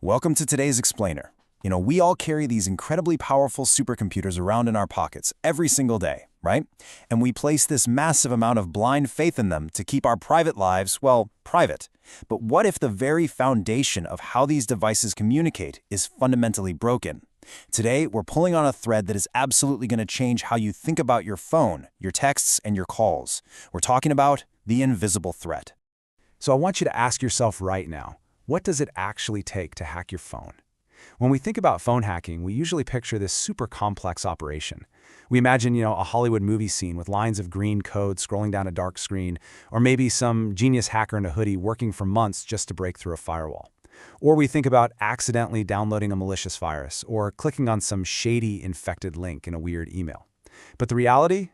Welcome to today's explainer. We all carry these incredibly powerful supercomputers around in our pockets every single day, right? And we place this massive amount of blind faith in them to keep our private lives, well, private. But what if the very foundation of how these devices communicate is fundamentally broken? Today, we're pulling on a thread that is absolutely going to change how you think about your phone, your texts, and your calls. We're talking about the invisible threat. So I want you to ask yourself right now, what does it actually take to hack your phone? When we think about phone hacking, we usually picture this super complex operation. We imagine, a Hollywood movie scene with lines of green code scrolling down a dark screen, or maybe some genius hacker in a hoodie working for months just to break through a firewall. Or we think about accidentally downloading a malicious virus, or clicking on some shady infected link in a weird email. But the reality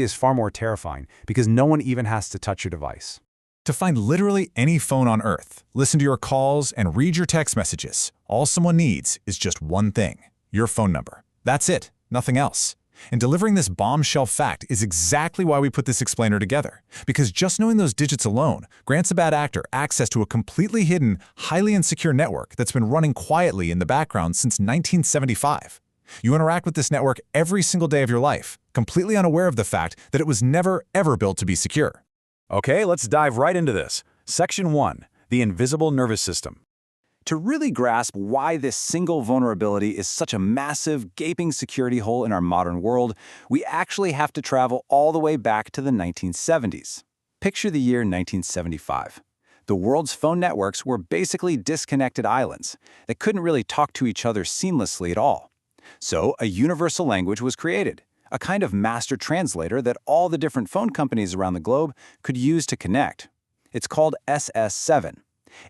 is far more terrifying because no one even has to touch your device. To find literally any phone on Earth, listen to your calls, and read your text messages, all someone needs is just one thing: your phone number. That's it, nothing else. And delivering this bombshell fact is exactly why we put this explainer together. Because just knowing those digits alone grants a bad actor access to a completely hidden, highly insecure network that's been running quietly in the background since 1975. You interact with this network every single day of your life, completely unaware of the fact that it was never, ever built to be secure. Okay, let's dive right into this. Section 1. The invisible nervous system. To really grasp why this single vulnerability is such a massive, gaping security hole in our modern world, we actually have to travel all the way back to the 1970s. Picture the year 1975. The world's phone networks were basically disconnected islands that couldn't really talk to each other seamlessly at all. So a universal language was created, a kind of master translator that all the different phone companies around the globe could use to connect. It's called SS7.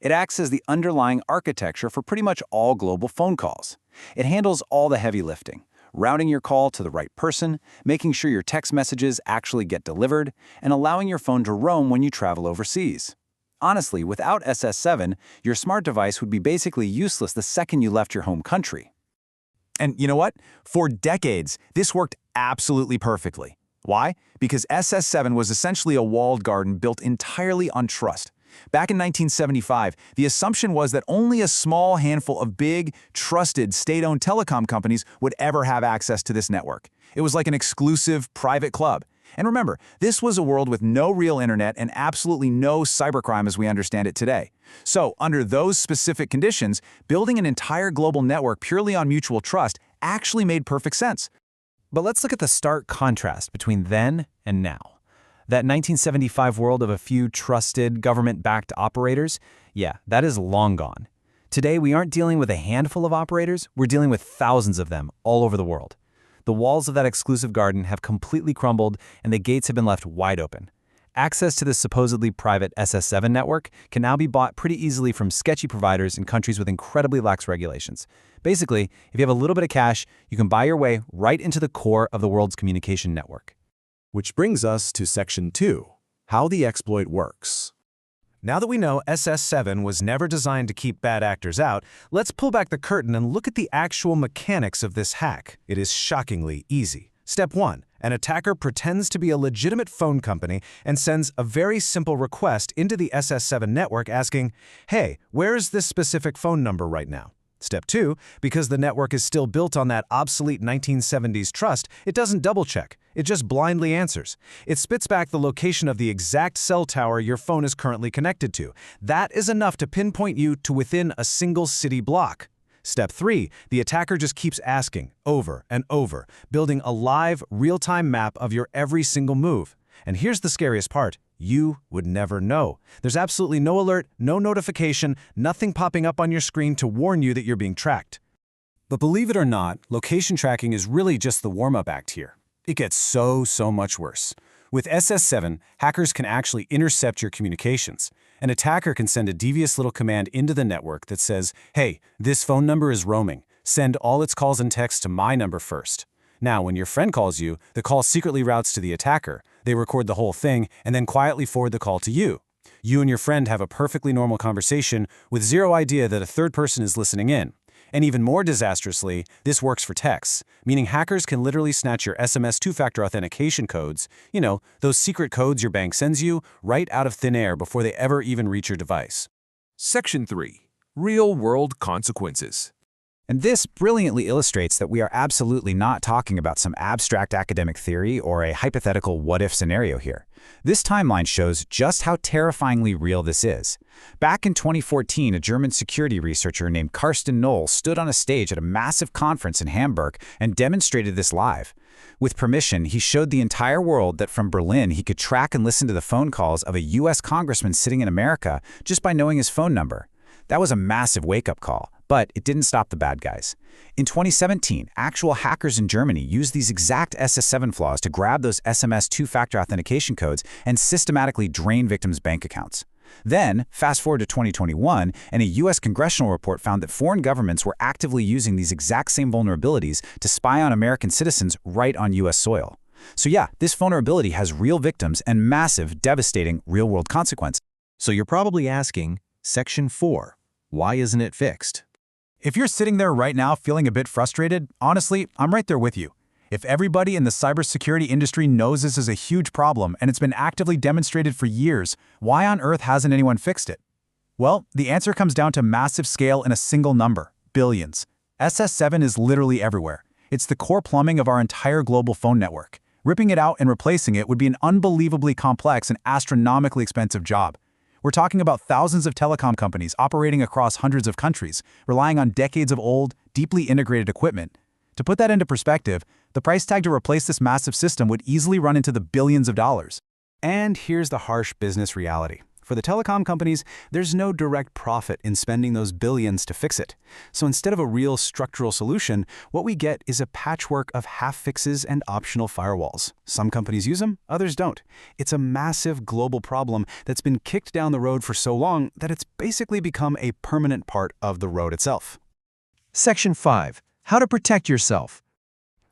It acts as the underlying architecture for pretty much all global phone calls. It handles all the heavy lifting, routing your call to the right person, making sure your text messages actually get delivered, and allowing your phone to roam when you travel overseas. Honestly, without SS7, your smart device would be basically useless the second you left your home country. And you know what? For decades, this worked absolutely perfectly. Why? Because SS7 was essentially a walled garden built entirely on trust. Back in 1975, the assumption was that only a small handful of big, trusted, state-owned telecom companies would ever have access to this network. It was like an exclusive, private club. And remember, this was a world with no real internet and absolutely no cybercrime as we understand it today. So, under those specific conditions, building an entire global network purely on mutual trust actually made perfect sense. But let's look at the stark contrast between then and now. That 1975 world of a few trusted, government-backed operators, yeah, that is long gone. Today, we aren't dealing with a handful of operators, we're dealing with thousands of them all over the world. The walls of that exclusive garden have completely crumbled, and the gates have been left wide open. Access to this supposedly private SS7 network can now be bought pretty easily from sketchy providers in countries with incredibly lax regulations. Basically, if you have a little bit of cash, you can buy your way right into the core of the world's communication network. Which brings us to Section 2, how the exploit works. Now that we know SS7 was never designed to keep bad actors out, let's pull back the curtain and look at the actual mechanics of this hack. It is shockingly easy. Step 1. An attacker pretends to be a legitimate phone company and sends a very simple request into the SS7 network asking, "Hey, where is this specific phone number right now?" Step 2, because the network is still built on that obsolete 1970s trust, it doesn't double-check. It just blindly answers. It spits back the location of the exact cell tower your phone is currently connected to. That is enough to pinpoint you to within a single city block. Step 3, the attacker just keeps asking over and over, building a live, real-time map of your every single move. And here's the scariest part. You would never know. There's absolutely no alert, no notification, nothing popping up on your screen to warn you that you're being tracked. But believe it or not, location tracking is really just the warm-up act here. It gets so much worse. With SS7, hackers can actually intercept your communications. An attacker can send a devious little command into the network that says, "Hey, this phone number is roaming. Send all its calls and texts to my number first." Now, when your friend calls you, the call secretly routes to the attacker. They record the whole thing and then quietly forward the call to you. You and your friend have a perfectly normal conversation with zero idea that a third person is listening in. And even more disastrously, this works for texts, meaning hackers can literally snatch your SMS two-factor authentication codes, those secret codes your bank sends you, right out of thin air before they ever even reach your device. Section 3, Real-world consequences. And this brilliantly illustrates that we are absolutely not talking about some abstract academic theory or a hypothetical what-if scenario here. This timeline shows just how terrifyingly real this is. Back in 2014, a German security researcher named Carsten Knoll stood on a stage at a massive conference in Hamburg and demonstrated this live. With permission, he showed the entire world that from Berlin he could track and listen to the phone calls of a US congressman sitting in America just by knowing his phone number. That was a massive wake-up call. But it didn't stop the bad guys. In 2017, actual hackers in Germany used these exact SS7 flaws to grab those SMS two-factor authentication codes and systematically drain victims' bank accounts. Then, fast forward to 2021, and a US congressional report found that foreign governments were actively using these exact same vulnerabilities to spy on American citizens right on US soil. So yeah, this vulnerability has real victims and massive, devastating, real-world consequences. So you're probably asking, Section 4, why isn't it fixed? If you're sitting there right now feeling a bit frustrated, honestly, I'm right there with you. If everybody in the cybersecurity industry knows this is a huge problem and it's been actively demonstrated for years, why on earth hasn't anyone fixed it? Well, the answer comes down to massive scale in a single number: billions. SS7 is literally everywhere. It's the core plumbing of our entire global phone network. Ripping it out and replacing it would be an unbelievably complex and astronomically expensive job. We're talking about thousands of telecom companies operating across hundreds of countries, relying on decades of old, deeply integrated equipment. To put that into perspective, the price tag to replace this massive system would easily run into the billions of dollars. And here's the harsh business reality. For the telecom companies, there's no direct profit in spending those billions to fix it. So instead of a real structural solution, what we get is a patchwork of half-fixes and optional firewalls. Some companies use them, others don't. It's a massive global problem that's been kicked down the road for so long that it's basically become a permanent part of the road itself. Section 5. How to protect yourself.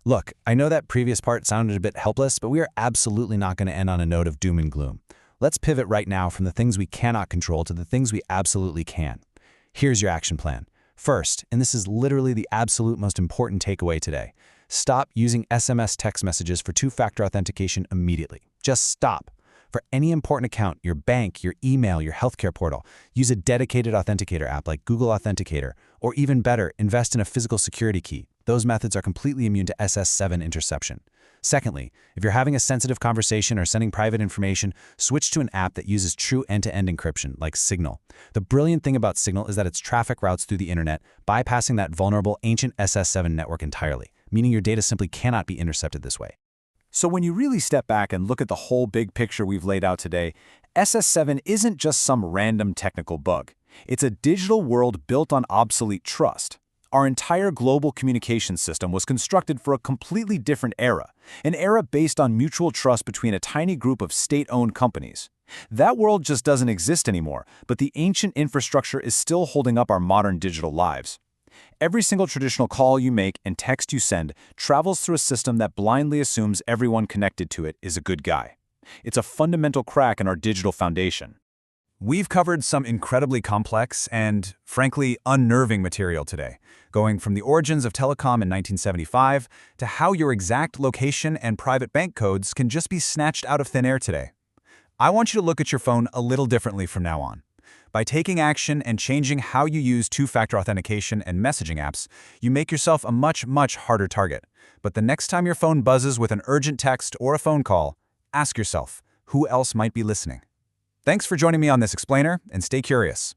Look, I know that previous part sounded a bit helpless, but we are absolutely not going to end on a note of doom and gloom. Let's pivot right now from the things we cannot control to the things we absolutely can. Here's your action plan. First, and this is literally the absolute most important takeaway today, stop using SMS text messages for two-factor authentication immediately. Just stop. For any important account, your bank, your email, your healthcare portal, use a dedicated authenticator app like Google Authenticator, or even better, invest in a physical security key. Those methods are completely immune to SS7 interception. Secondly, if you're having a sensitive conversation or sending private information, switch to an app that uses true end-to-end encryption, like Signal. The brilliant thing about Signal is that its traffic routes through the internet, bypassing that vulnerable ancient SS7 network entirely, meaning your data simply cannot be intercepted this way. So when you really step back and look at the whole big picture we've laid out today, SS7 isn't just some random technical bug. It's a digital world built on obsolete trust. Our entire global communication system was constructed for a completely different era, an era based on mutual trust between a tiny group of state-owned companies. That world just doesn't exist anymore, but the ancient infrastructure is still holding up our modern digital lives. Every single traditional call you make and text you send travels through a system that blindly assumes everyone connected to it is a good guy. It's a fundamental crack in our digital foundation. We've covered some incredibly complex and, frankly, unnerving material today, going from the origins of telecom in 1975 to how your exact location and private bank codes can just be snatched out of thin air today. I want you to look at your phone a little differently from now on. By taking action and changing how you use two-factor authentication and messaging apps, you make yourself a much, much harder target. But the next time your phone buzzes with an urgent text or a phone call, ask yourself, who else might be listening? Thanks for joining me on this explainer, and stay curious.